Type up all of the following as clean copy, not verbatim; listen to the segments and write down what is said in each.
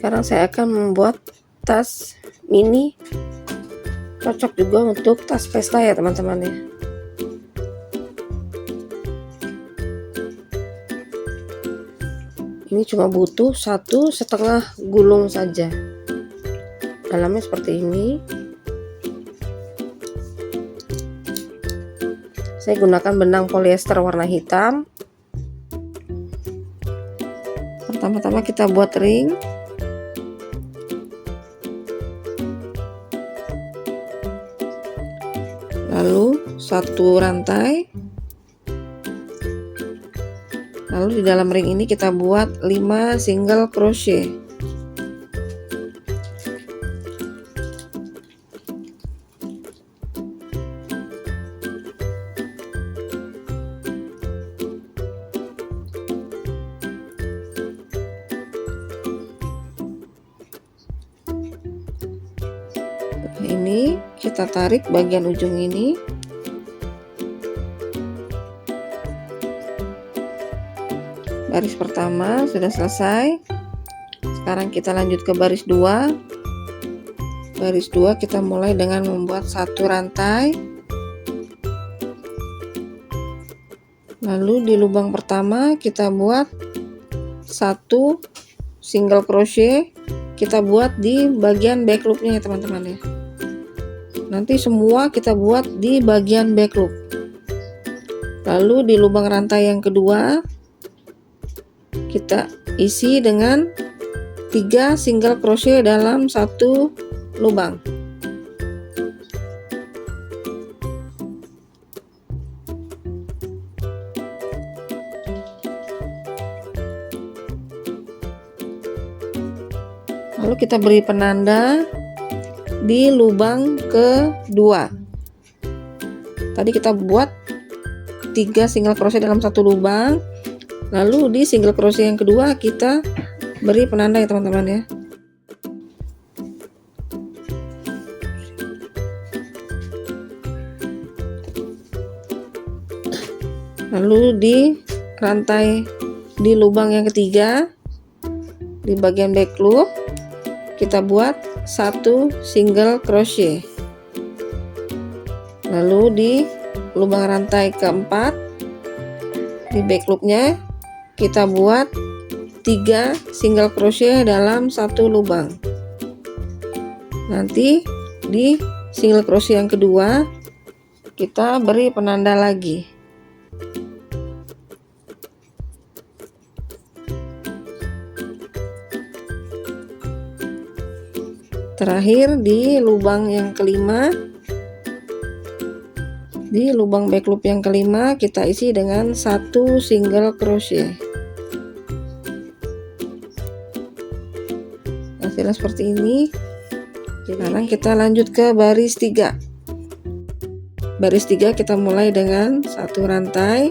Sekarang saya akan membuat tas mini, cocok juga untuk tas pesta ya teman-teman ya. Ini cuma butuh 1,5 gulung saja. Dalamnya seperti ini. Saya gunakan benang polyester warna hitam. Pertama-tama kita buat ring. Lalu 1 rantai. Lalu di dalam ring ini kita buat 5 single crochet. Ini kita tarik bagian ujung ini. Baris pertama sudah selesai. Sekarang kita lanjut ke baris 2. Baris 2 kita mulai dengan membuat 1 rantai. Lalu di lubang pertama kita buat 1 single crochet. Kita buat di bagian back loopnya ya teman-teman ya. Nanti semua kita buat di bagian back loop. Lalu di lubang rantai yang kedua kita isi dengan 3 single crochet dalam 1 lubang. Lalu kita beri penanda di lubang kedua. Tadi kita buat 3 single crochet dalam 1 lubang. Lalu di single crochet yang kedua kita beri penanda ya teman-teman ya. Lalu di rantai di lubang yang ketiga di bagian back loop kita buat 1 single crochet. Lalu di lubang rantai keempat di back loopnya kita buat 3 single crochet dalam 1 lubang. Nanti di single crochet yang kedua kita beri penanda lagi. Terakhir di lubang yang kelima, di lubang back loop yang kelima kita isi dengan 1 single crochet. Hasilnya seperti ini. Sekarang kita lanjut ke baris 3. Baris 3 kita mulai dengan 1 rantai,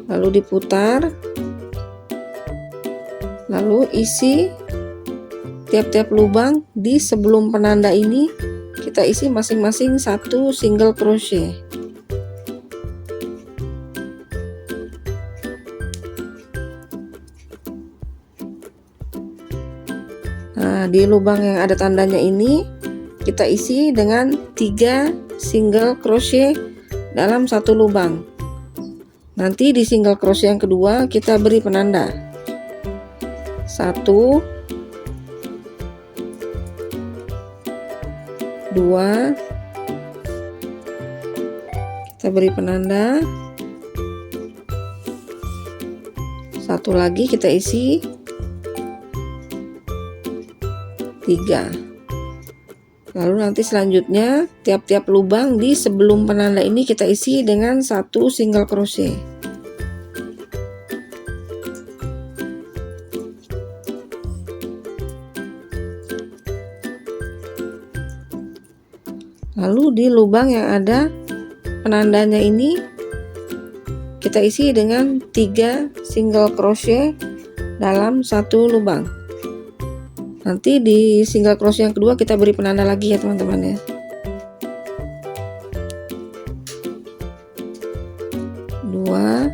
lalu diputar, lalu isi tiap-tiap lubang. Di sebelum penanda ini kita isi masing-masing 1 single crochet. Nah, di lubang yang ada tandanya ini kita isi dengan 3 single crochet dalam 1 lubang. Nanti di single crochet yang kedua kita beri penanda. 1, 2, kita beri penanda, 1 lagi kita isi, 3. Lalu nanti selanjutnya tiap-tiap lubang di sebelum penanda ini kita isi dengan 1 single crochet. Lalu di lubang yang ada penandanya ini kita isi dengan 3 single crochet dalam 1 lubang. Nanti di single crochet yang kedua kita beri penanda lagi ya teman-teman ya. Dua,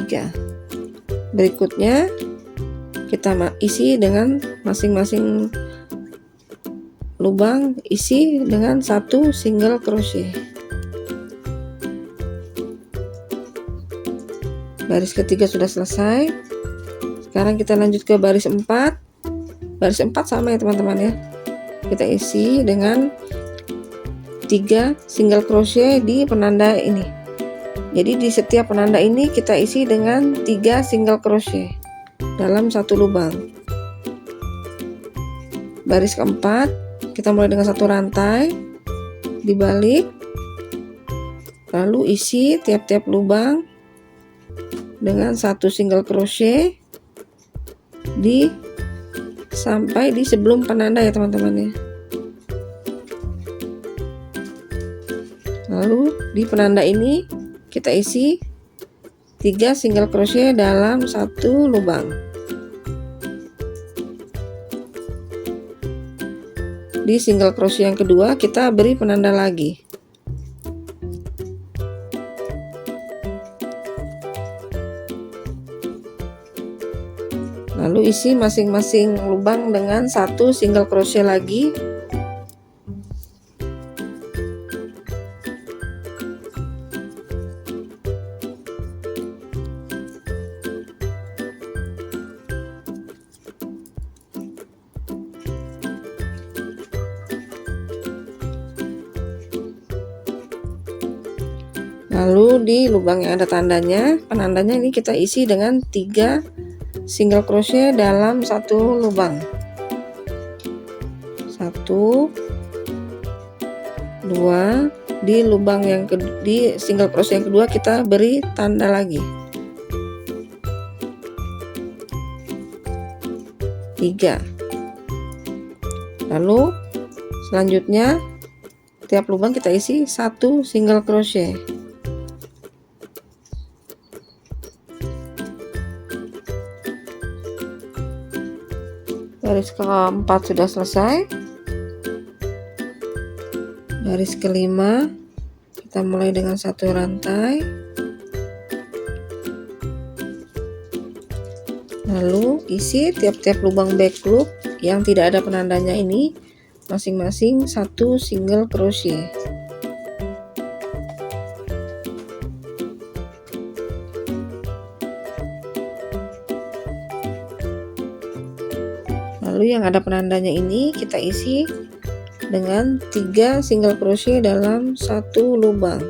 3. Berikutnya kita isi dengan masing-masing lubang, isi dengan 1 single crochet. Baris ketiga sudah selesai. Sekarang kita lanjut ke baris 4. Baris 4 sama ya teman-teman ya. Kita isi dengan 3 single crochet di penanda ini. Jadi di setiap penanda ini kita isi dengan 3 single crochet dalam satu lubang. Baris keempat kita mulai dengan 1 rantai, dibalik, lalu isi tiap-tiap lubang dengan 1 single crochet sampai di sebelum penanda ya teman-teman ya. Lalu di penanda ini kita isi 3 single crochet dalam satu lubang. Di single crochet yang kedua kita beri penanda lagi. Lalu isi masing-masing lubang dengan 1 single crochet lagi. Lalu di lubang yang ada tandanya, penandanya ini kita isi dengan 3 single crochet dalam satu lubang. 1, 2, di lubang yang di single crochet yang kedua kita beri tanda lagi. 3. Lalu selanjutnya tiap lubang kita isi 1 single crochet. Baris keempat sudah selesai. Baris kelima kita mulai dengan 1 rantai, lalu isi tiap-tiap lubang back loop yang tidak ada penandanya ini masing-masing 1 single crochet. Lalu yang ada penandanya ini kita isi dengan 3 single crochet dalam satu lubang.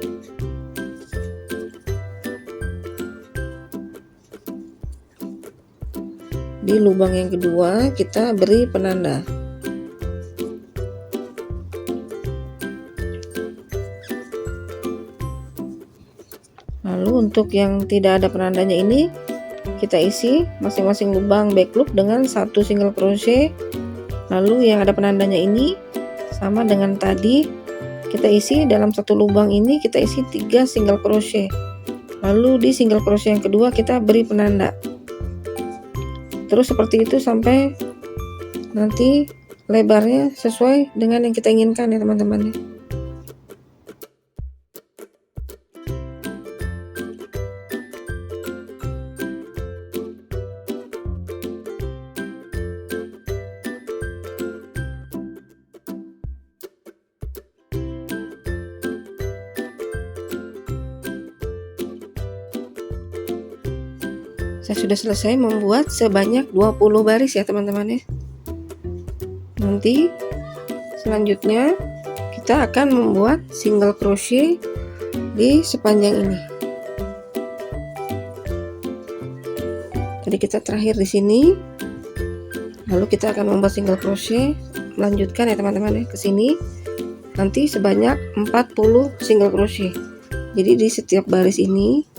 Di lubang yang kedua kita beri penanda. Lalu untuk yang tidak ada penandanya ini kita isi masing-masing lubang back loop dengan 1 single crochet. Lalu yang ada penandanya ini sama dengan tadi, kita isi dalam satu lubang ini kita isi 3 single crochet. Lalu di single crochet yang kedua kita beri penanda. Terus seperti itu sampai nanti lebarnya sesuai dengan yang kita inginkan ya teman-teman ya. Saya sudah selesai membuat sebanyak 20 baris ya teman-teman ya. Nanti selanjutnya kita akan membuat single crochet di sepanjang ini. Tadi kita terakhir di sini. Lalu kita akan membuat single crochet, melanjutkan ya teman-teman ya ke sini. Nanti sebanyak 40 single crochet. Jadi di setiap baris ini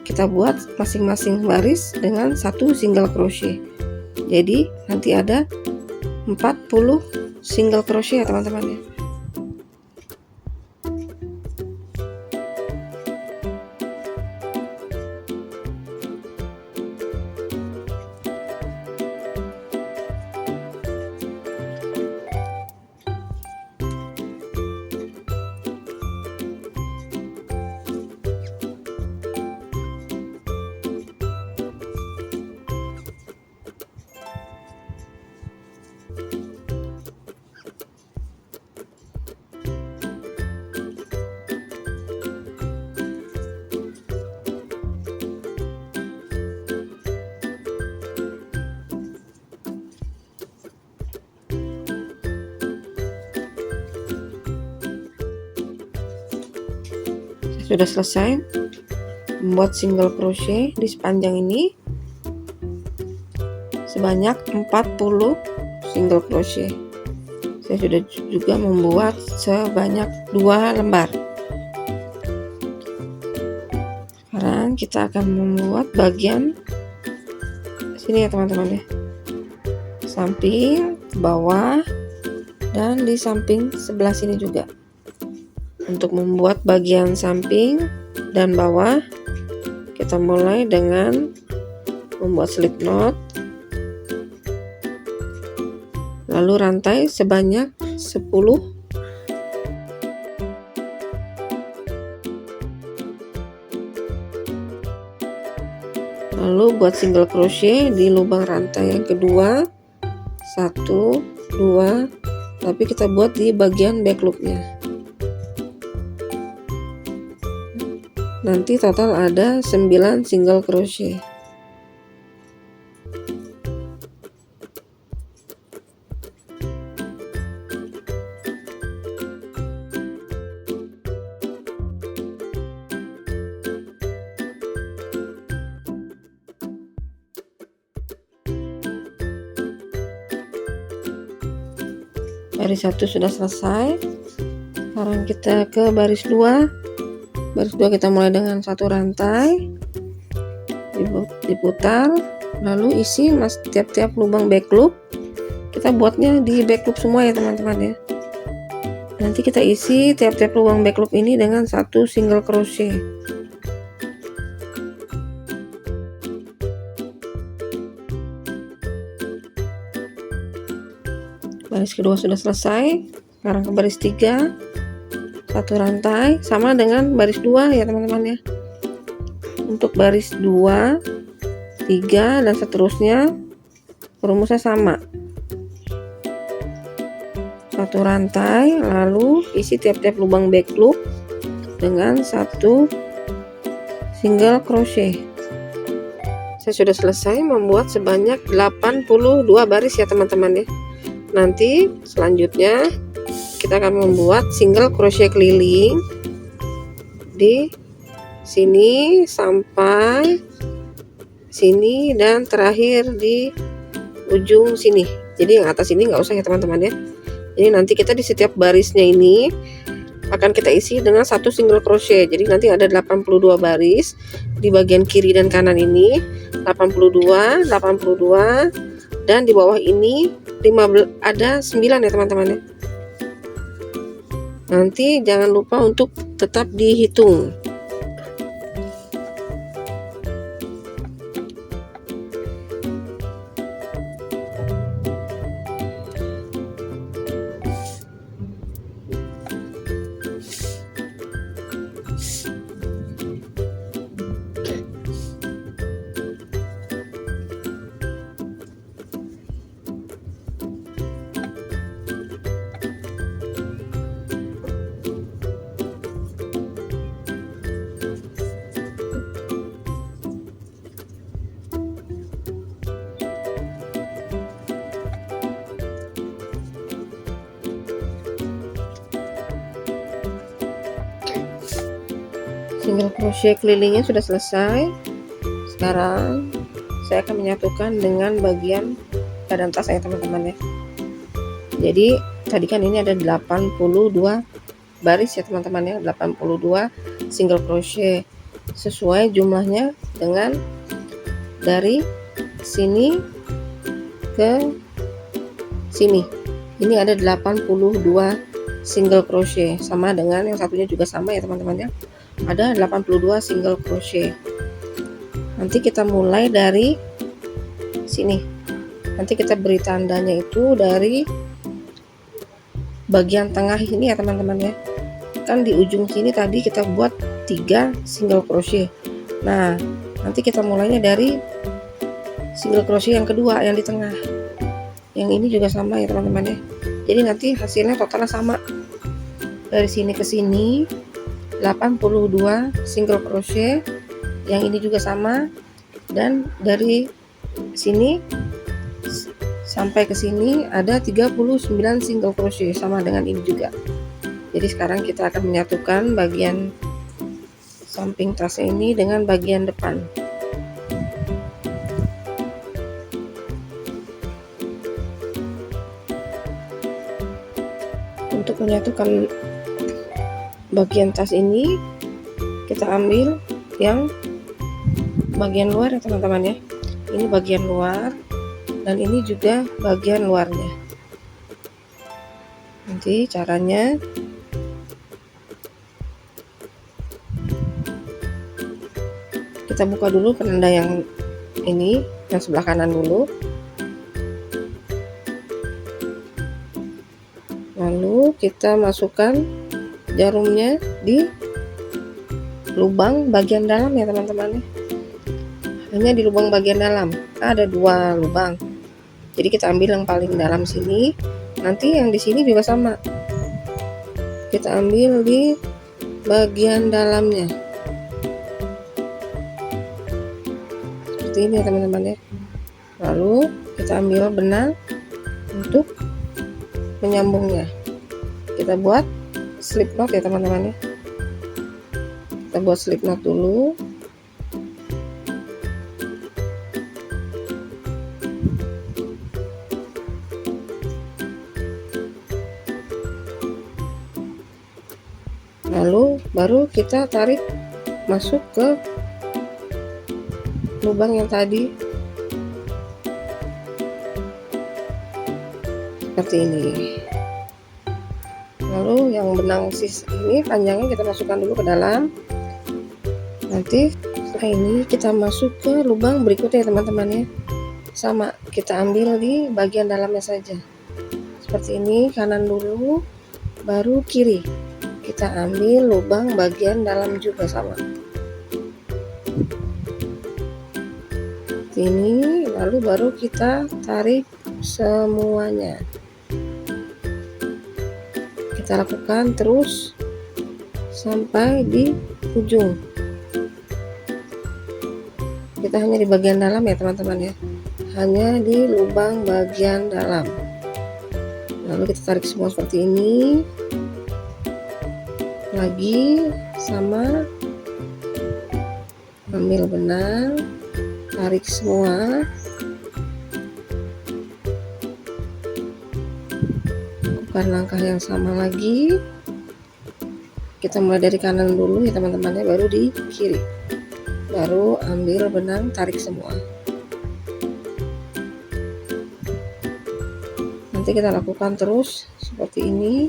kita buat masing-masing baris dengan 1 single crochet. Jadi nanti ada 40 single crochet ya teman-teman ya. Sudah selesai membuat single crochet di sepanjang ini sebanyak 40 single crochet. Saya sudah juga membuat sebanyak 2 lembar. Sekarang kita akan membuat bagian sini ya teman-teman ya, samping, bawah, dan di samping sebelah sini juga. Untuk membuat bagian samping dan bawah, kita mulai dengan membuat slip knot, lalu rantai sebanyak 10. Lalu buat single crochet di lubang rantai yang kedua, 1, 2, tapi kita buat di bagian back loopnya. Nanti total ada 9 single crochet. Baris 1 sudah selesai. Sekarang kita ke baris 2. Baris 2 kita mulai dengan 1 rantai, diputar, lalu isi tiap-tiap lubang back loop. Kita buatnya di back loop semua ya teman-teman ya. Nanti kita isi tiap-tiap lubang back loop ini dengan 1 single crochet. Baris kedua sudah selesai. Sekarang ke baris 3, 1 rantai sama dengan baris 2 ya teman-teman ya. Untuk baris 2, 3 dan seterusnya rumusnya sama. 1 rantai, lalu isi tiap-tiap lubang back loop dengan 1 single crochet. Saya sudah selesai membuat sebanyak 82 baris ya teman-teman ya. Nanti selanjutnya kita akan membuat single crochet keliling di sini sampai sini dan terakhir di ujung sini. Jadi yang atas ini nggak usah ya teman-teman ya. Jadi nanti kita di setiap barisnya ini akan kita isi dengan 1 single crochet. Jadi nanti ada 82 baris di bagian kiri dan kanan ini, 82, 82, dan di bawah ini 15, ada 9 ya teman-teman ya. Nanti jangan lupa untuk tetap dihitung. Single crochet kelilingnya sudah selesai. Sekarang saya akan menyatukan dengan bagian badan tas ya teman-teman ya. Jadi tadi kan ini ada 82 baris ya teman-teman ya, 82 single crochet sesuai jumlahnya dengan dari sini ke sini. Ini ada 82 single crochet, sama dengan yang satunya juga sama ya teman-teman ya. Ada 82 single crochet. Nanti kita mulai dari sini. Nanti kita beri tandanya itu dari bagian tengah ini ya teman-teman ya. Kan di ujung sini tadi kita buat 3 single crochet. Nah, nanti kita mulainya dari single crochet yang kedua yang di tengah. Yang ini juga sama ya teman-teman ya. Jadi nanti hasilnya totalnya sama. Dari sini ke sini 82 single crochet, yang ini juga sama, dan dari sini sampai ke sini ada 39 single crochet sama dengan ini juga. Jadi sekarang kita akan menyatukan bagian samping tasnya ini dengan bagian depan. Untuk menyatukan bagian tas ini, kita ambil yang bagian luar ya teman-teman ya. Ini bagian luar dan ini juga bagian luarnya. Nanti caranya kita buka dulu penanda yang ini, yang sebelah kanan dulu. Lalu kita masukkan jarumnya di lubang bagian dalam ya teman-teman ya. Hanya di lubang bagian dalam. Ada 2 lubang. Jadi kita ambil yang paling dalam sini. Nanti yang di sini juga sama. Kita ambil di bagian dalamnya. Seperti ini ya teman-teman ya. Lalu kita ambil benang untuk menyambungnya. Kita buat slip knot ya teman-teman ya. Kita buat slip knot dulu. Lalu baru kita tarik masuk ke lubang yang tadi seperti ini. Lalu yang benang sis ini panjangnya kita masukkan dulu ke dalam. Nanti setelah ini kita masuk ke lubang berikutnya ya teman-teman ya. Sama, kita ambil di bagian dalamnya saja. Seperti ini, kanan dulu, baru kiri. Kita ambil lubang bagian dalam juga sama. Ini lalu baru kita tarik semuanya. Kita lakukan terus sampai di ujung. Kita hanya di bagian dalam ya teman-teman ya. Hanya di lubang bagian dalam. Lalu kita tarik semua seperti ini. Lagi sama, ambil benang, tarik semua, lakukan langkah yang sama lagi. Kita mulai dari kanan dulu ya teman-teman ya, baru di kiri, baru ambil benang, tarik semua. Nanti kita lakukan terus seperti ini.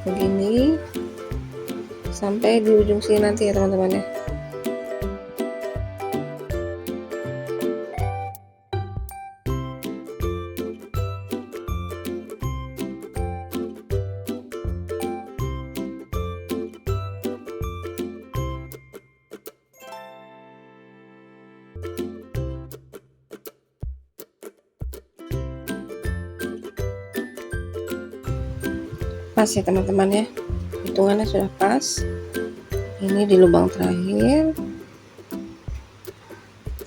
Begini sampai di ujung sini nanti ya teman-teman ya. Pas ya teman-teman ya, hitungannya sudah pas. Ini di lubang terakhir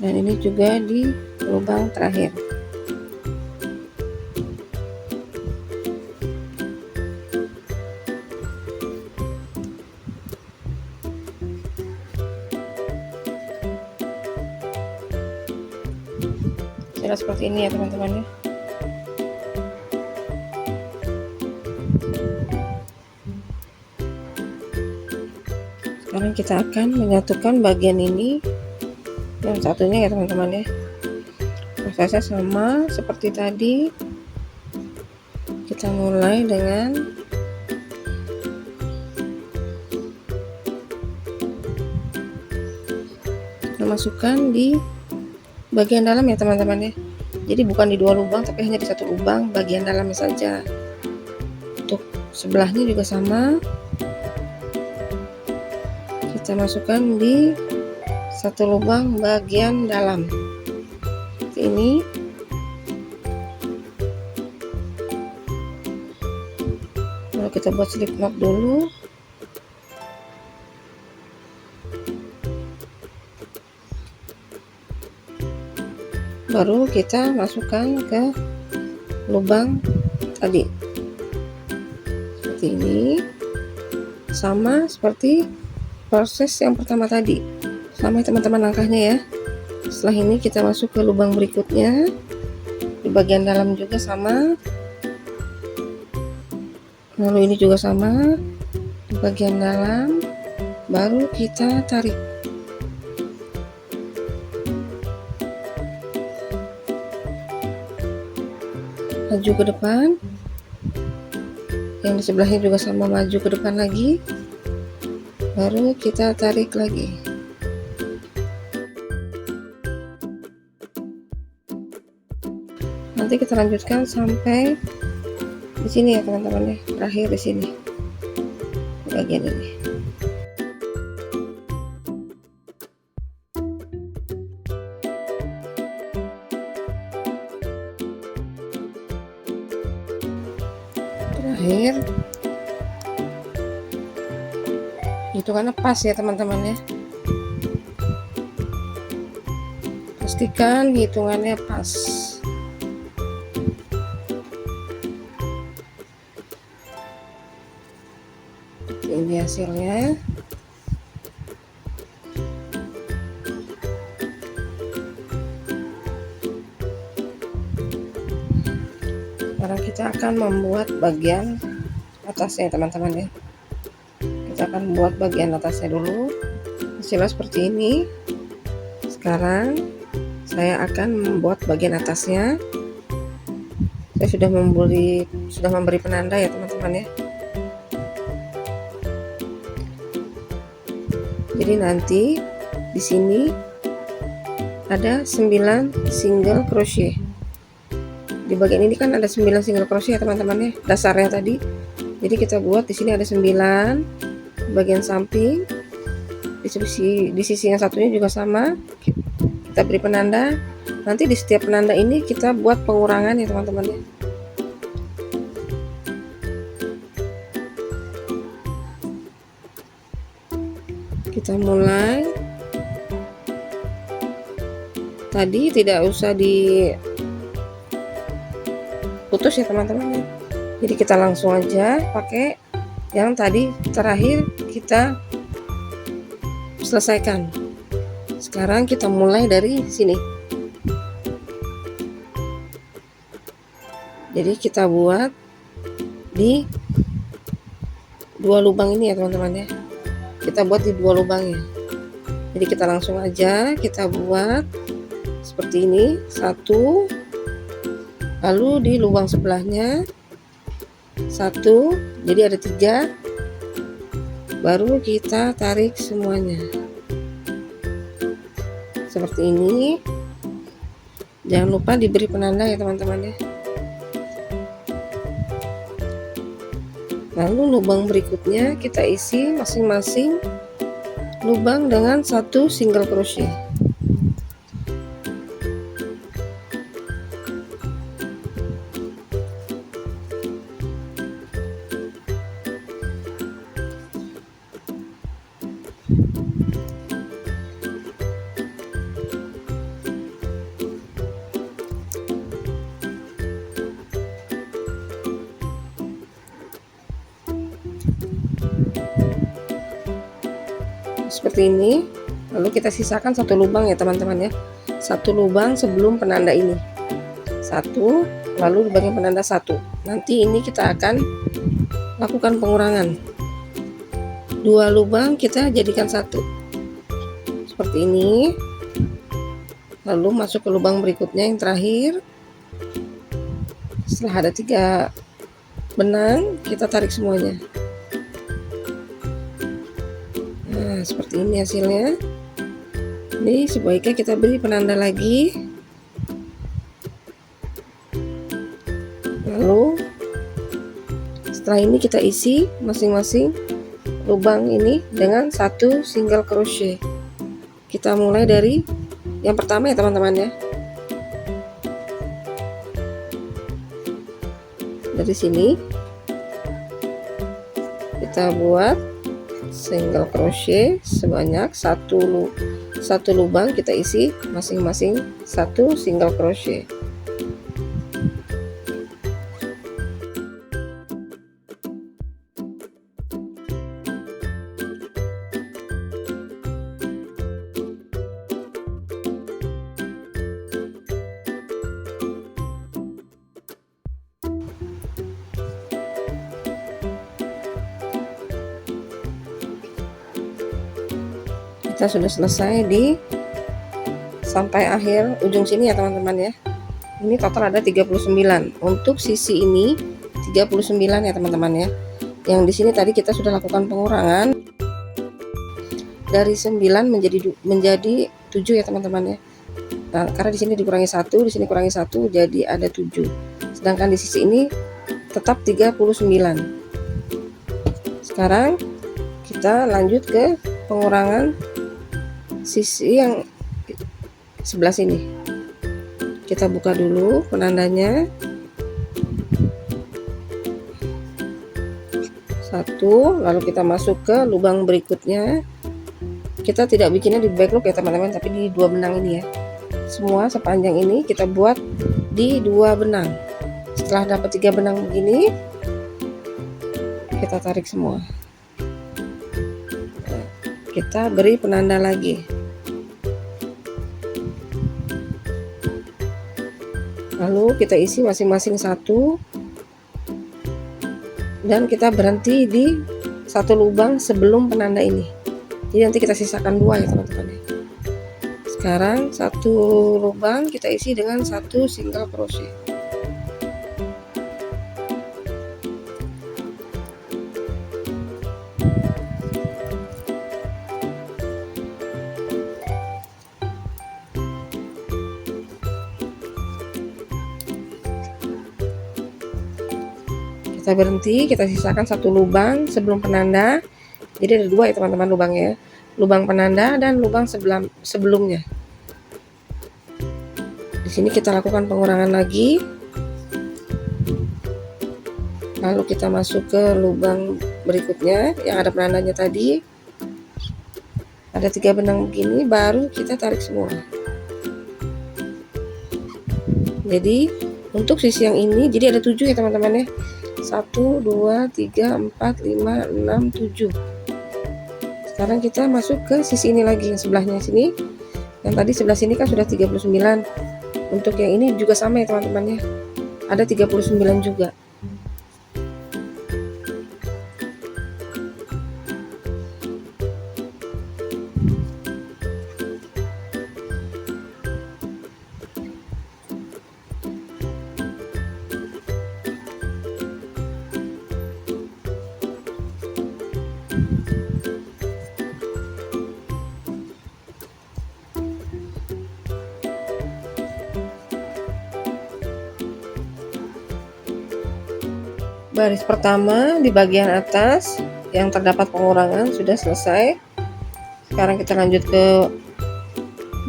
dan ini juga di lubang terakhir. Cara seperti ini ya teman-teman ya. Sekarang kita akan menyatukan bagian ini yang satunya ya teman-teman ya. Prosesnya sama seperti tadi. Kita mulai dengan memasukkan di bagian dalam ya teman-teman ya. Jadi bukan di 2 lubang tapi hanya di 1 lubang bagian dalamnya saja. Untuk sebelahnya juga sama. Kita masukkan di 1 lubang bagian dalam seperti ini. Lalu kita buat slip knot dulu. Baru kita masukkan ke lubang tadi seperti ini. sama seperti proses yang pertama tadi, sama teman-teman langkahnya ya. Setelah ini kita masuk ke lubang berikutnya, di bagian dalam juga sama, lalu ini juga sama di bagian dalam, baru kita tarik. Maju ke depan, yang di sebelahnya juga sama, maju ke depan lagi, baru kita tarik lagi. Nanti kita lanjutkan sampai di sini ya teman-teman ya, terakhir di sini, di bagian ini. Terakhir hitungannya pas ya teman-teman ya, pastikan hitungannya pas. Ini hasilnya. Sekarang kita akan membuat bagian atasnya teman-teman ya. Kita akan buat bagian atasnya dulu. Hasilnya seperti ini. Sekarang saya akan membuat bagian atasnya. Saya sudah memberi penanda ya teman-teman ya. Jadi nanti di sini ada 9 single crochet. Di bagian ini kan ada 9 single crochet ya teman-teman ya, dasarnya tadi. Jadi kita buat di sini ada 9 di bagian samping. Di sisi yang satunya juga sama. Kita beri penanda. Nanti di setiap penanda ini kita buat pengurangan ya teman-teman ya. Kita mulai. Tadi tidak usah diputus ya teman-teman ya. Jadi kita langsung aja pakai yang tadi terakhir kita selesaikan. Sekarang kita mulai dari sini. Jadi kita buat di 2 lubang ini ya teman-teman ya. Kita buat di 2 lubangnya. Jadi kita langsung aja kita buat seperti ini, 1, lalu di lubang sebelahnya 1, jadi ada 3, baru kita tarik semuanya seperti ini. Jangan lupa diberi penanda ya teman-teman ya. Lalu lubang berikutnya kita isi masing-masing lubang dengan 1 single crochet. Seperti ini. Lalu kita sisakan 1 lubang ya teman-teman ya, 1 lubang sebelum penanda ini, 1, lalu di bagian penanda 1. Nanti ini kita akan lakukan pengurangan, 2 lubang kita jadikan 1 seperti ini. Lalu masuk ke lubang berikutnya yang terakhir. Setelah ada 3 benang, kita tarik semuanya. Nah, seperti ini hasilnya. Ini sebaiknya kita beri penanda lagi. Lalu setelah ini kita isi masing-masing lubang ini dengan 1 single crochet. Kita mulai dari yang pertama ya teman-teman ya. Dari sini kita buat single crochet sebanyak 1 lubang, kita isi masing-masing 1 single crochet. kita sudah selesai di sampai akhir ujung sini ya teman-teman ya. Ini total ada 39. Untuk sisi ini 39 ya teman-teman ya. Yang di sini tadi kita sudah lakukan pengurangan dari 9 menjadi 7 ya teman-teman ya. Nah, karena di sini dikurangi 1, di sini kurangi 1, jadi ada 7. Sedangkan di sisi ini tetap 39. Sekarang kita lanjut ke pengurangan sisi yang sebelah sini. Kita buka dulu penandanya. 1, lalu kita masuk ke lubang berikutnya. Kita tidak bikinnya di back loop ya teman-teman, tapi di 2 benang ini ya. Semua sepanjang ini kita buat di 2 benang. Setelah dapat 3 benang begini, kita tarik semua. Nah, kita beri penanda lagi. Lalu kita isi masing-masing 1, dan kita berhenti di 1 lubang sebelum penanda ini. Jadi nanti kita sisakan 2 ya teman-teman ya. Sekarang 1 lubang kita isi dengan 1 single crochet. Kita berhenti, kita sisakan 1 lubang sebelum penanda. Jadi ada 2 ya teman-teman lubangnya, lubang penanda dan lubang sebelumnya. Di sini kita lakukan pengurangan lagi, lalu kita masuk ke lubang berikutnya yang ada penandanya tadi. Ada 3 benang begini, baru kita tarik semua. Jadi untuk sisi yang ini jadi ada 7 ya teman-teman ya. 1, 2, 3, 4, 5, 6, 7. Sekarang kita masuk ke sisi ini lagi, yang sebelahnya sini. Yang tadi sebelah sini kan sudah 39. Untuk yang ini juga sama ya teman-teman ya. Ada 39 juga. Baris pertama di bagian atas yang terdapat pengurangan sudah selesai. Sekarang kita lanjut ke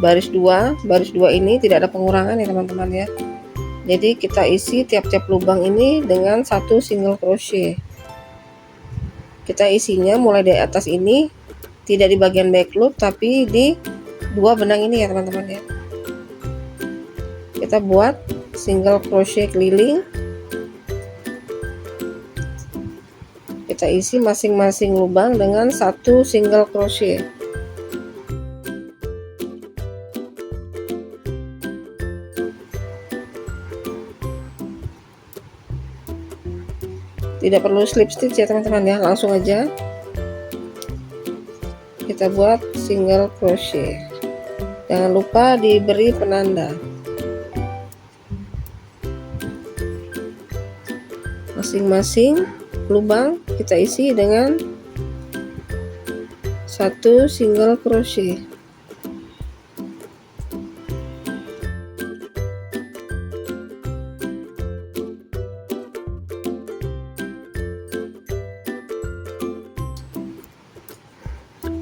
baris 2. Baris 2 ini tidak ada pengurangan ya teman-teman ya. Jadi kita isi tiap-tiap lubang ini dengan 1 single crochet. Kita isinya mulai dari atas ini, tidak di bagian back loop tapi di 2 benang ini ya teman-teman ya. Kita buat single crochet keliling. Kita isi masing-masing lubang dengan 1 single crochet. Tidak perlu slip stitch ya teman-teman ya, langsung aja kita buat single crochet. Jangan lupa diberi penanda. Masing-masing lubang kita isi dengan 1 single crochet.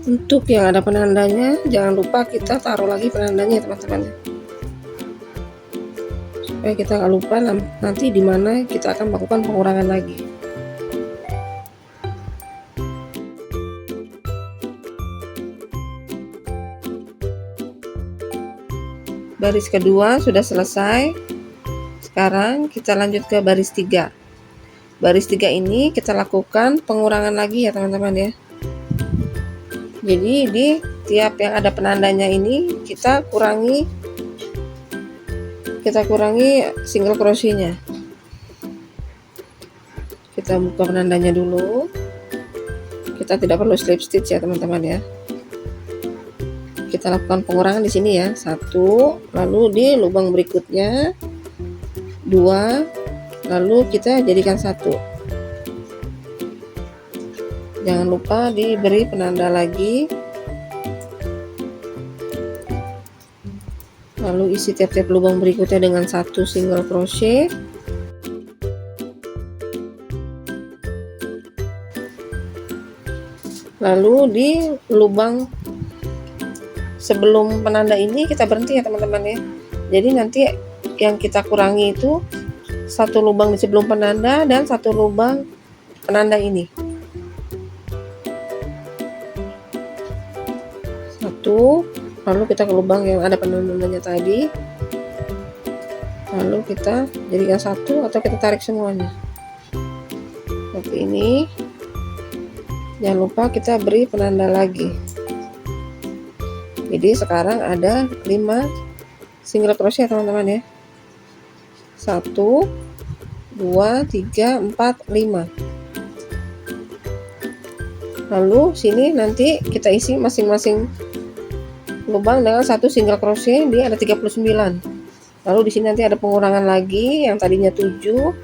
Untuk yang ada penandanya, jangan lupa kita taruh lagi penandanya teman-teman, supaya kita nggak lupa nanti di mana kita akan melakukan pengurangan lagi. Baris kedua sudah selesai. Sekarang kita lanjut ke baris 3. Baris 3 ini kita lakukan pengurangan lagi ya teman-teman ya. Jadi di tiap yang ada penandanya ini kita kurangi single crochetnya. Kita buka penandanya dulu. Kita tidak perlu slip stitch ya teman-teman ya. kita lakukan pengurangan di sini ya, 1, lalu di lubang berikutnya 2, lalu kita jadikan 1. Jangan lupa diberi penanda lagi, lalu isi tiap-tiap lubang berikutnya dengan 1 single crochet. Lalu di lubang sebelum penanda ini kita berhenti ya teman-teman ya. Jadi nanti yang kita kurangi itu 1 lubang di sebelum penanda dan 1 lubang penanda ini. 1, lalu kita ke lubang yang ada penandanya tadi. Lalu kita jadikan 1 atau kita tarik semuanya. Seperti ini. Jangan lupa kita beri penanda lagi. Jadi sekarang ada 5 single crochet teman-teman ya. 1, 2, 3, 4, 5. Lalu sini nanti kita isi masing-masing lubang dengan 1 single crochet, dia ada 39. Lalu di sini nanti ada pengurangan lagi yang tadinya 7.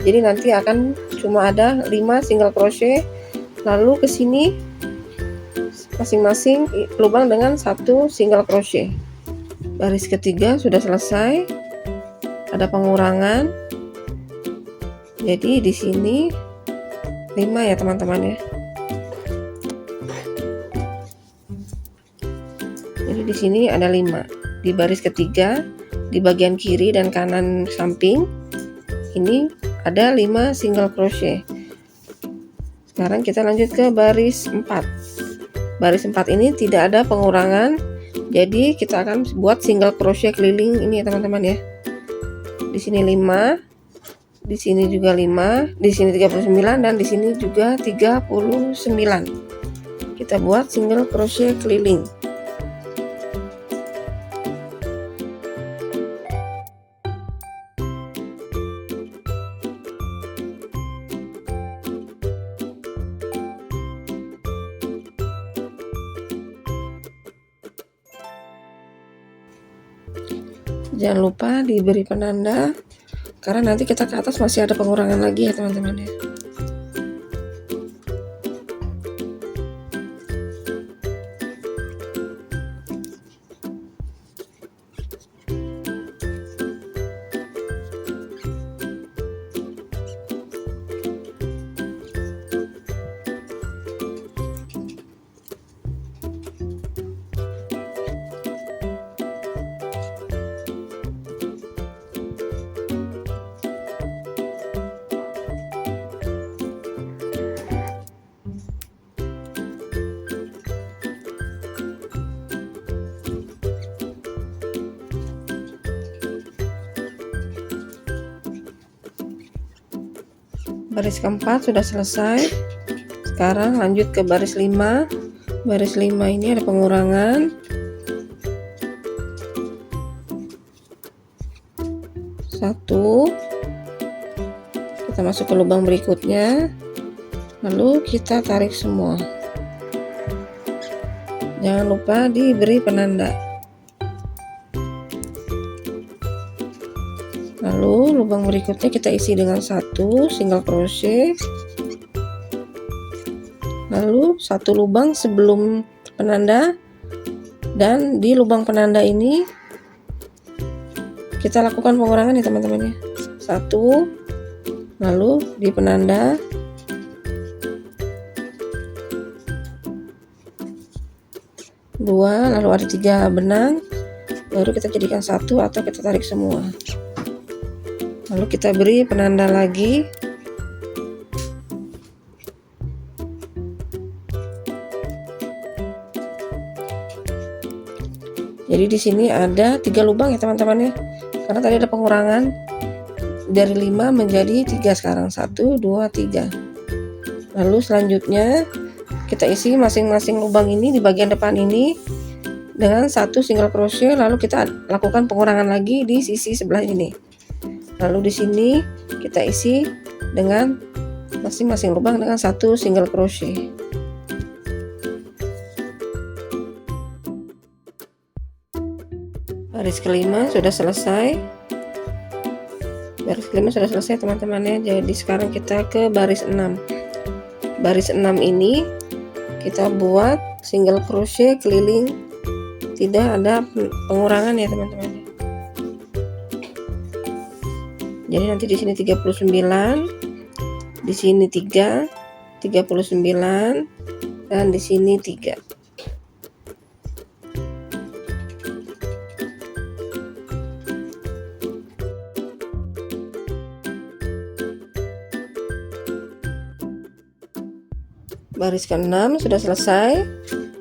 Jadi nanti akan cuma ada 5 single crochet. Lalu ke sini masing-masing lubang dengan 1 single crochet. Baris ketiga sudah selesai. Ada pengurangan. Jadi di sini 5 ya teman-teman ya. Jadi di sini ada 5. Di baris ketiga, di bagian kiri dan kanan samping ini ada 5 single crochet. Sekarang kita lanjut ke baris 4. Baris 4 ini tidak ada pengurangan. Jadi kita akan buat single crochet keliling ini ya teman-teman ya. Di sini 5, di sini juga 5, di sini 39 dan di sini juga 39. Kita buat single crochet keliling. Jangan lupa diberi penanda karena nanti kita ke atas masih ada pengurangan lagi ya teman-teman ya. Baris keempat sudah selesai. Sekarang lanjut ke baris 5. Baris 5 ini ada pengurangan. 1. Kita masuk ke lubang berikutnya. Lalu kita tarik semua. Jangan lupa diberi penanda. Lalu lubang berikutnya kita isi dengan 1 single crochet. Lalu 1 lubang sebelum penanda dan di lubang penanda ini kita lakukan pengurangan ya teman-teman ya. 1, lalu di penanda, 2, lalu ada 3 benang, baru kita jadikan 1 atau kita tarik semua. Lalu kita beri penanda lagi. Jadi di sini ada 3 lubang ya teman-teman ya. Karena tadi ada pengurangan dari 5 menjadi 3 sekarang. 1, 2, 3. Lalu selanjutnya kita isi masing-masing lubang ini di bagian depan ini dengan 1 single crochet, lalu kita lakukan pengurangan lagi di sisi sebelah ini. Lalu di sini kita isi dengan masing-masing lubang dengan 1 single crochet. Baris kelima sudah selesai. Baris kelima sudah selesai teman-teman ya. Jadi sekarang kita ke baris 6. Baris 6 ini kita buat single crochet keliling, tidak ada pengurangan ya teman-teman. Jadi nanti di sini 39, di sini 3, 39, dan di sini 3. Baris ke-6 sudah selesai.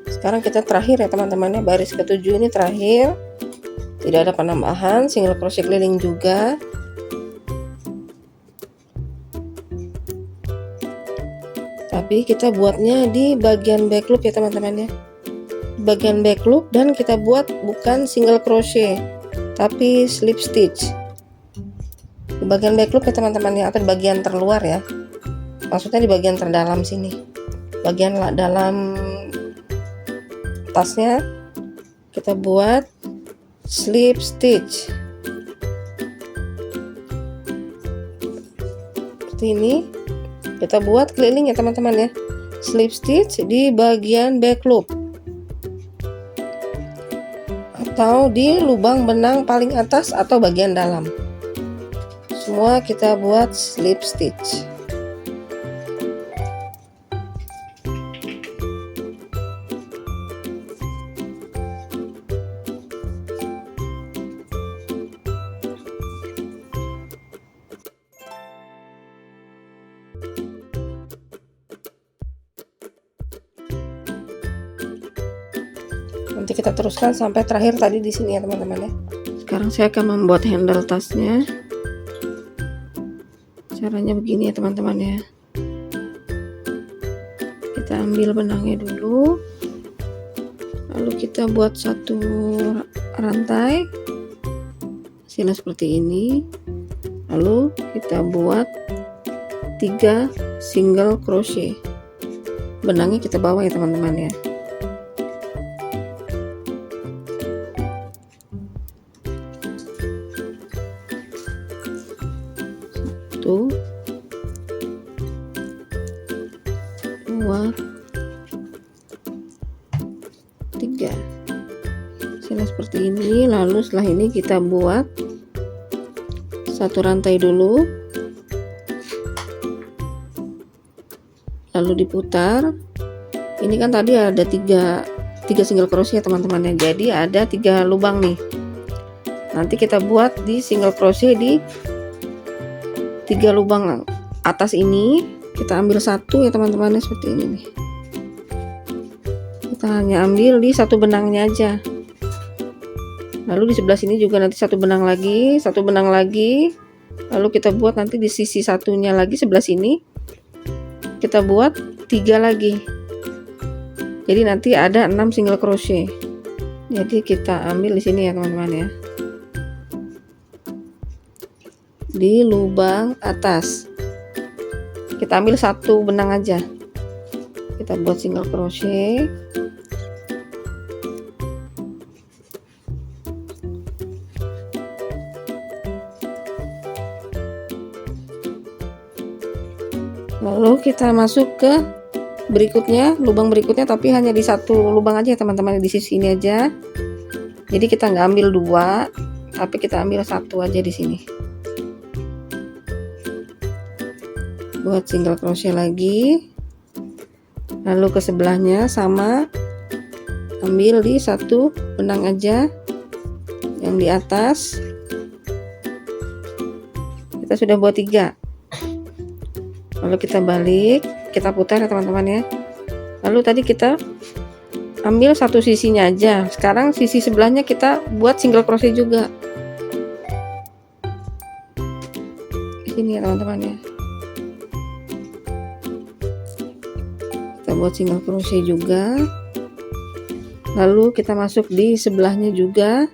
Sekarang kita terakhir ya teman-teman ya, baris ke-7 ini terakhir. Tidak ada penambahan, single crochet keliling juga. Tapi kita buatnya di bagian back loop ya teman-teman ya. Bagian back loop, dan kita buat bukan single crochet tapi slip stitch. Di bagian back loop ya teman-teman ya, atau di bagian terluar ya. Maksudnya di bagian terdalam sini. Bagian dalam tasnya kita buat slip stitch seperti ini. Kita buat keliling ya teman-teman ya, slip stitch di bagian back loop atau di lubang benang paling atas atau bagian dalam. Semua kita buat slip stitch. Nanti kita teruskan sampai terakhir tadi di sini ya teman-teman ya. Sekarang saya akan membuat handle tasnya. Caranya begini ya teman-teman ya. Kita ambil benangnya dulu, lalu kita buat satu rantai hasilnya seperti ini, lalu kita buat 3 single crochet. Benangnya kita bawa ya teman-teman ya. Satu, 2, 3. Hasilnya seperti ini. Lalu setelah ini kita buat satu rantai dulu, lalu diputar. Ini kan tadi ada 3 single crochet teman-teman ya, jadi ada 3 lubang nih. Nanti kita buat di single crochet di 3 lubang atas ini. Kita ambil satu ya teman-teman ya, seperti ini nih. Kita hanya ambil di satu benangnya aja. Lalu di sebelah sini juga nanti satu benang lagi, satu benang lagi. Lalu kita buat nanti di sisi satunya lagi sebelah sini. Kita buat 3 lagi. Jadi nanti ada 6 single crochet. Jadi kita ambil di sini ya teman-teman ya. Di lubang atas kita ambil satu benang aja, kita buat single crochet. Lalu kita masuk ke berikutnya, lubang berikutnya, tapi hanya di satu lubang aja teman-teman, di sisi ini aja. Jadi kita nggak ambil 2, tapi kita ambil satu aja di sini. Buat single crochet lagi, lalu ke sebelahnya sama, ambil di satu benang aja yang di atas. Kita sudah buat 3, lalu kita balik, kita putar ya teman-teman ya. Lalu tadi kita ambil satu sisinya aja, sekarang sisi sebelahnya kita buat single crochet juga di sini ya teman-teman ya. Buat single crochet juga, lalu kita masuk di sebelahnya juga.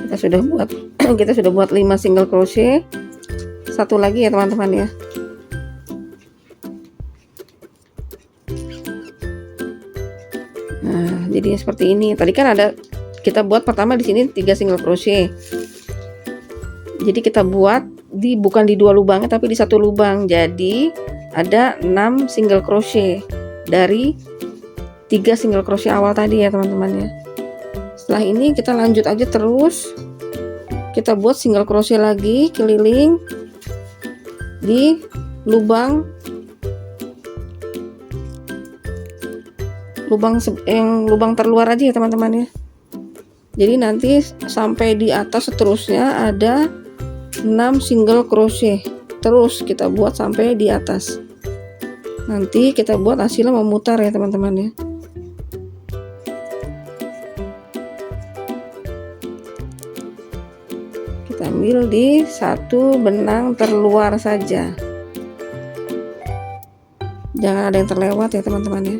Kita sudah buat 5 single crochet. Satu lagi ya teman-teman ya. Nah, jadinya seperti ini. Tadi kan ada kita buat pertama di sini 3 single crochet. Jadi kita buat bukan di 2 lubangnya tapi di 1 lubang. Jadi ada 6 single crochet dari 3 single crochet awal tadi ya teman-teman ya. Setelah ini kita lanjut aja terus. Kita buat single crochet lagi keliling di lubang terluar aja ya teman-teman ya. Jadi nanti sampai di atas seterusnya ada 6 single crochet. Terus kita buat sampai di atas. Nanti kita buat hasilnya memutar ya teman-teman ya. Kita ambil di satu benang terluar saja. Jangan ada yang terlewat ya teman-teman ya.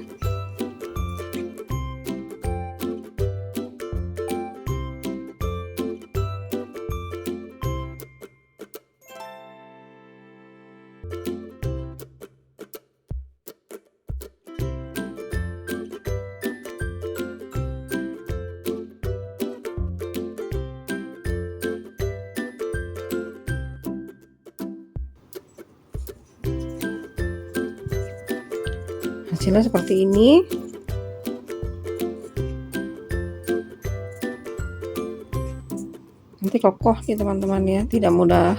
Hasilnya seperti ini. Nanti kokoh ya teman-teman ya, tidak mudah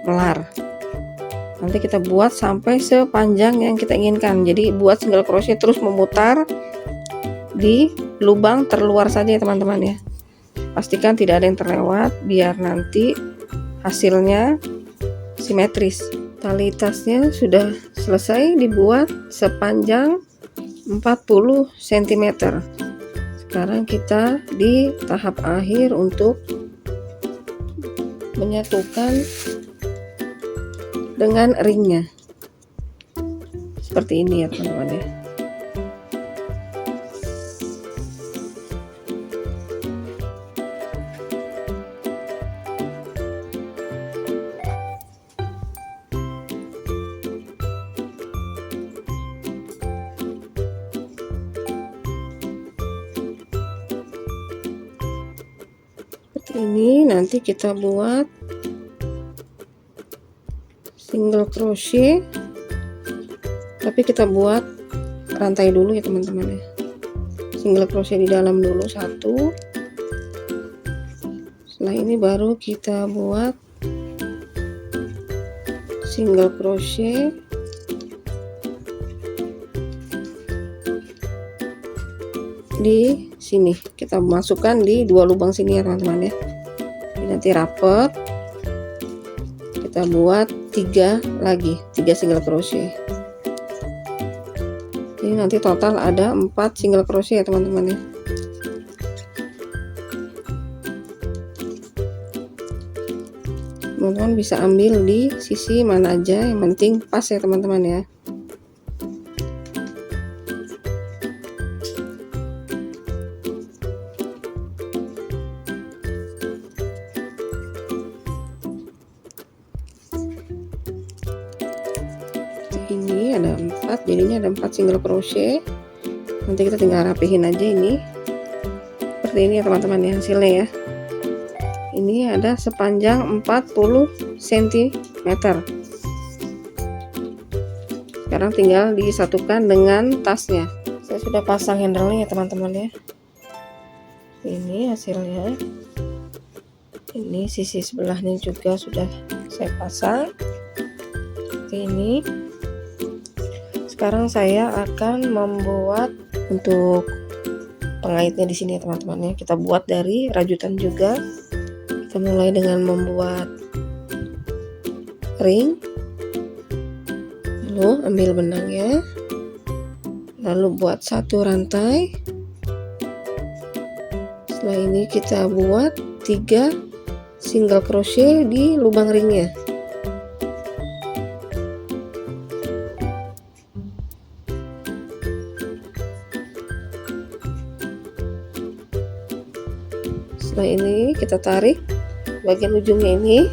melar. Nanti kita buat sampai sepanjang yang kita inginkan. Jadi buat single crochet terus memutar di lubang terluar saja ya teman-teman ya. Pastikan tidak ada yang terlewat biar nanti hasilnya simetris. Tali tasnya sudah selesai dibuat sepanjang 40 cm. Sekarang kita di tahap akhir untuk menyatukan dengan ringnya. Seperti ini ya teman-teman ya. Ini nanti kita buat single crochet, tapi kita buat rantai dulu ya teman-teman ya. Single crochet di dalam dulu satu. Setelah ini baru kita buat single crochet di sini. Kita masukkan di 2 lubang sini ya teman-teman ya. Ini nanti rapet. Kita buat 3 lagi, 3 single crochet. Ini nanti total ada 4 single crochet ya teman-teman ya. Teman-teman bisa ambil di sisi mana aja, yang penting pas ya teman-teman ya. Ini ada 4, jadinya ada 4 single crochet. Nanti kita tinggal rapihin aja ini seperti ini ya teman-teman ya hasilnya ya. Ini ada sepanjang 40 cm. Sekarang tinggal disatukan dengan tasnya. Saya sudah pasang handle-nya ya teman-teman ya. Ini hasilnya. Ini sisi sebelahnya juga sudah saya pasang seperti ini. Sekarang saya akan membuat untuk pengaitnya di sini ya teman-teman ya. Kita buat dari rajutan juga. Kita mulai dengan membuat ring, lalu ambil benangnya, lalu buat 1 rantai. Setelah ini kita buat 3 single crochet di lubang ringnya. Setelah ini kita tarik bagian ujungnya ini.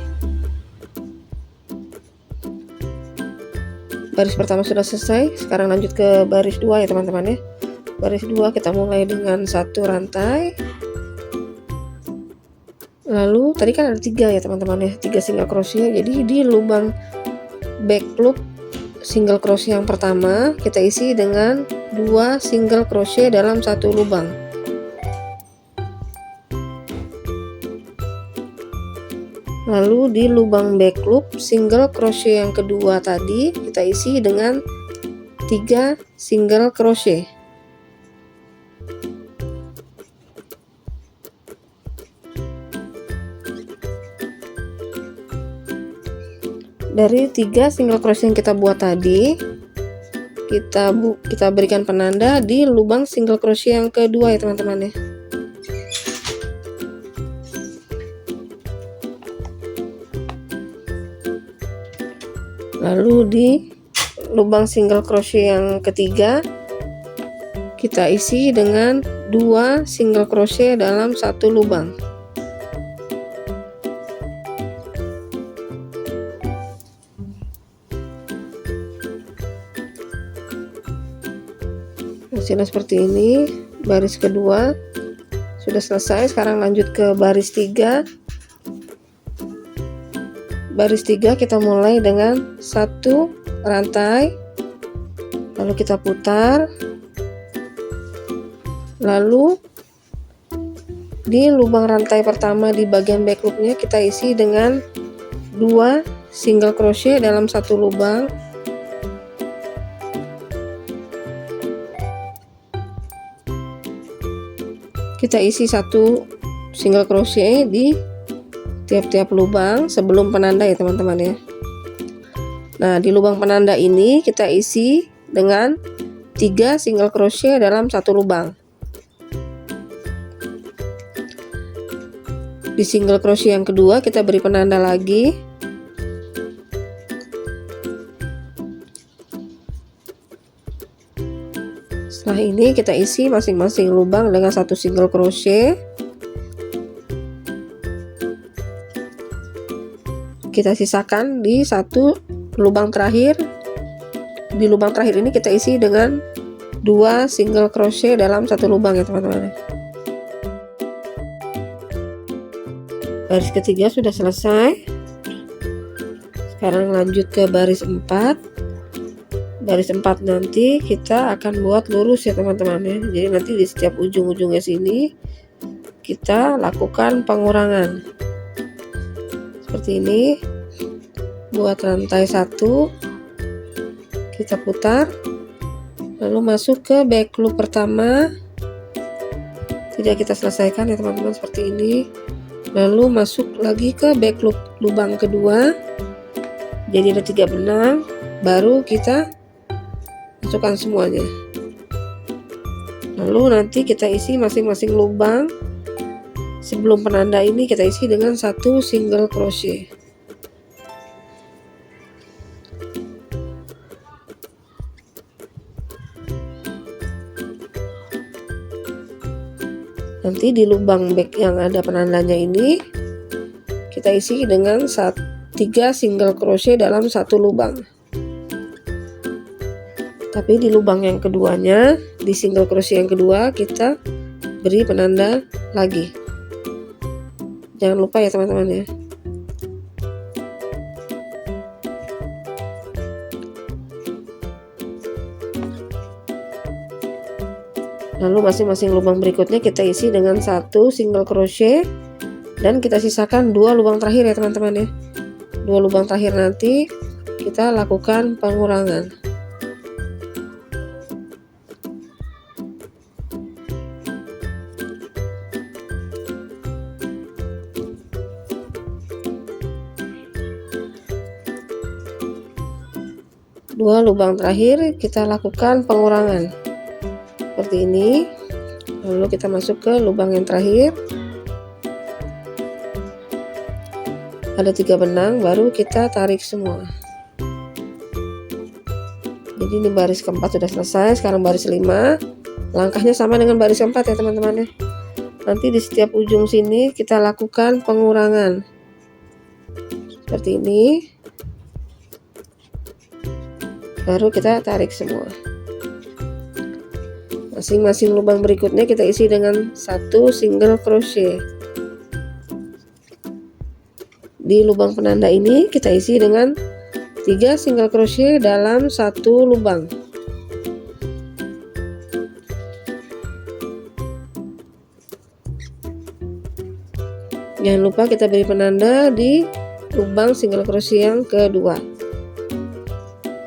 Baris pertama sudah selesai, sekarang lanjut ke baris 2 ya teman-teman ya. Baris 2 kita mulai dengan 1 rantai. Lalu tadi kan ada 3 ya teman-teman ya, 3 single crochet. Jadi di lubang back loop single crochet yang pertama kita isi dengan 2 single crochet dalam 1 lubang. Lalu di lubang back loop single crochet yang kedua tadi kita isi dengan 3 single crochet. Dari 3 single crochet yang kita buat tadi, kita berikan penanda di lubang single crochet yang kedua ya teman-teman ya. Lalu di lubang single crochet yang ketiga kita isi dengan 2 single crochet dalam 1 lubang. Hasilnya seperti ini. Baris kedua sudah selesai. Sekarang lanjut ke baris 3. Baris 3 kita mulai dengan 1 rantai, lalu kita putar, lalu di lubang rantai pertama di bagian back loopnya kita isi dengan 2 single crochet dalam 1 lubang. Kita isi 1 single crochet di tiap-tiap lubang sebelum penanda ya teman-teman ya. Nah, di lubang penanda ini kita isi dengan 3 single crochet dalam 1 lubang. Di single crochet yang kedua kita beri penanda lagi. Setelah ini kita isi masing-masing lubang dengan 1 single crochet. Kita sisakan di 1 lubang terakhir. Di lubang terakhir ini kita isi dengan 2 single crochet dalam 1 lubang ya teman-teman. Baris ketiga sudah selesai. Sekarang lanjut ke baris 4. Baris 4 nanti kita akan buat lurus ya teman-teman ya. Jadi nanti di setiap ujung-ujungnya sini kita lakukan pengurangan seperti ini. Buat rantai 1, kita putar, lalu masuk ke back loop pertama. Tidak kita selesaikan ya teman-teman, seperti ini. Lalu masuk lagi ke back loop lubang kedua. Jadi ada 3 benang, baru kita masukkan semuanya. Lalu nanti kita isi masing-masing lubang. Sebelum penanda ini kita isi dengan 1 single crochet. Nanti di lubang back yang ada penandanya ini kita isi dengan 3 single crochet dalam 1 lubang. Tapi di lubang yang keduanya, di single crochet yang kedua kita beri penanda lagi. Jangan lupa ya teman-teman ya. Lalu masing-masing lubang berikutnya kita isi dengan 1 single crochet dan kita sisakan 2 lubang terakhir ya teman-teman ya. 2 lubang terakhir nanti kita lakukan pengurangan. Dua lubang terakhir kita lakukan pengurangan seperti ini. Lalu kita masuk ke lubang yang terakhir, ada 3 benang, baru kita tarik semua. Jadi ini baris keempat sudah selesai. Sekarang baris 5, langkahnya sama dengan baris keempat ya teman-teman ya. Nanti di setiap ujung sini kita lakukan pengurangan seperti ini, baru kita tarik semua. Masing-masing lubang berikutnya kita isi dengan 1 single crochet. Di lubang penanda ini kita isi dengan 3 single crochet dalam 1 lubang. Jangan lupa kita beri penanda di lubang single crochet yang kedua.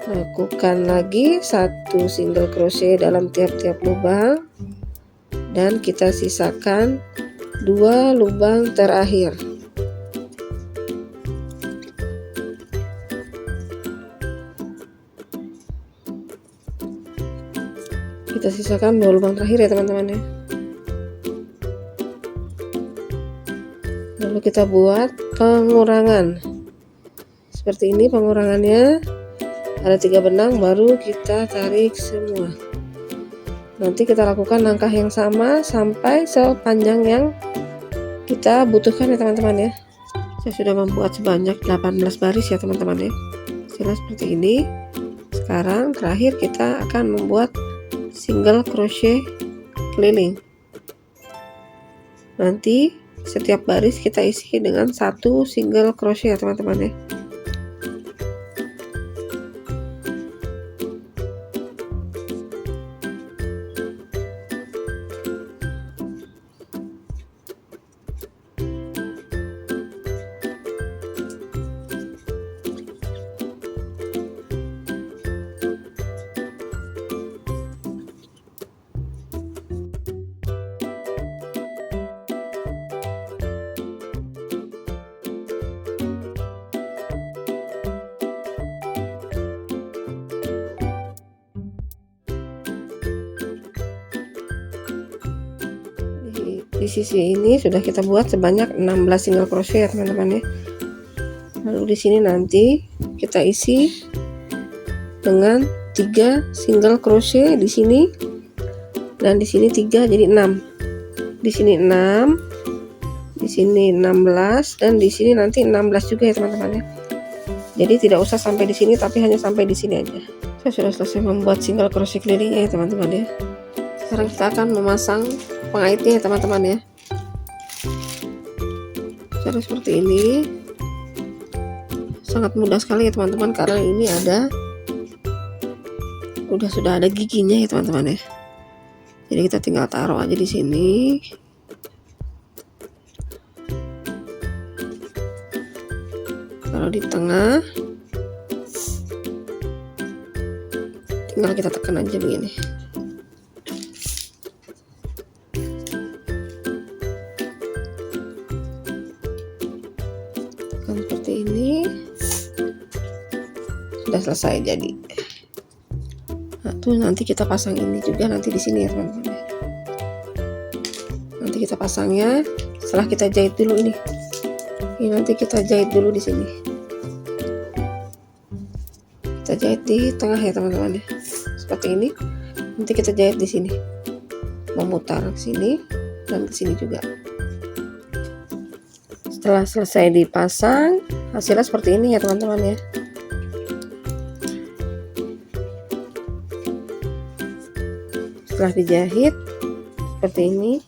Lakukan lagi 1 single crochet dalam tiap-tiap lubang dan kita sisakan 2 lubang terakhir. Kita sisakan 2 lubang terakhir ya teman-teman ya. Lalu kita buat pengurangan. Seperti ini pengurangannya. Ada 3 benang, baru kita tarik semua. Nanti kita lakukan langkah yang sama sampai sepanjang yang kita butuhkan ya teman-teman ya. Saya sudah membuat sebanyak 18 baris ya teman-teman ya. Hasilnya seperti ini. Sekarang terakhir kita akan membuat single crochet keliling. Nanti setiap baris kita isi dengan 1 single crochet ya teman-teman ya. Di sisi ini sudah kita buat sebanyak 16 single crochet ya teman-teman ya. Lalu di sini nanti kita isi dengan 3 single crochet di sini dan di sini 3, jadi 6. Di sini 6, di sini 16 dan di sini nanti 16 juga ya teman-teman ya. Jadi tidak usah sampai di sini tapi hanya sampai di sini aja. Saya sudah selesai membuat single crochet kelilingnya ya teman-teman ya. Sekarang kita akan memasang pengaitnya ya teman-teman ya. Cara seperti ini sangat mudah sekali ya teman-teman, karena ini sudah ada giginya ya teman-teman ya. Jadi kita tinggal taruh aja di sini. Taruh di tengah. Tinggal kita tekan aja begini. Seperti ini sudah selesai jadi. Nah, tuh nanti kita pasang ini juga nanti di sini ya teman-teman. Nanti kita pasangnya setelah kita jahit dulu ini. Ini nanti kita jahit dulu di sini. Kita jahit di tengah ya teman-teman ya. Seperti ini. Nanti kita jahit di sini. Memutar ke sini dan ke sini juga. Setelah selesai dipasang, hasilnya seperti ini ya teman-teman ya. Setelah dijahit seperti ini,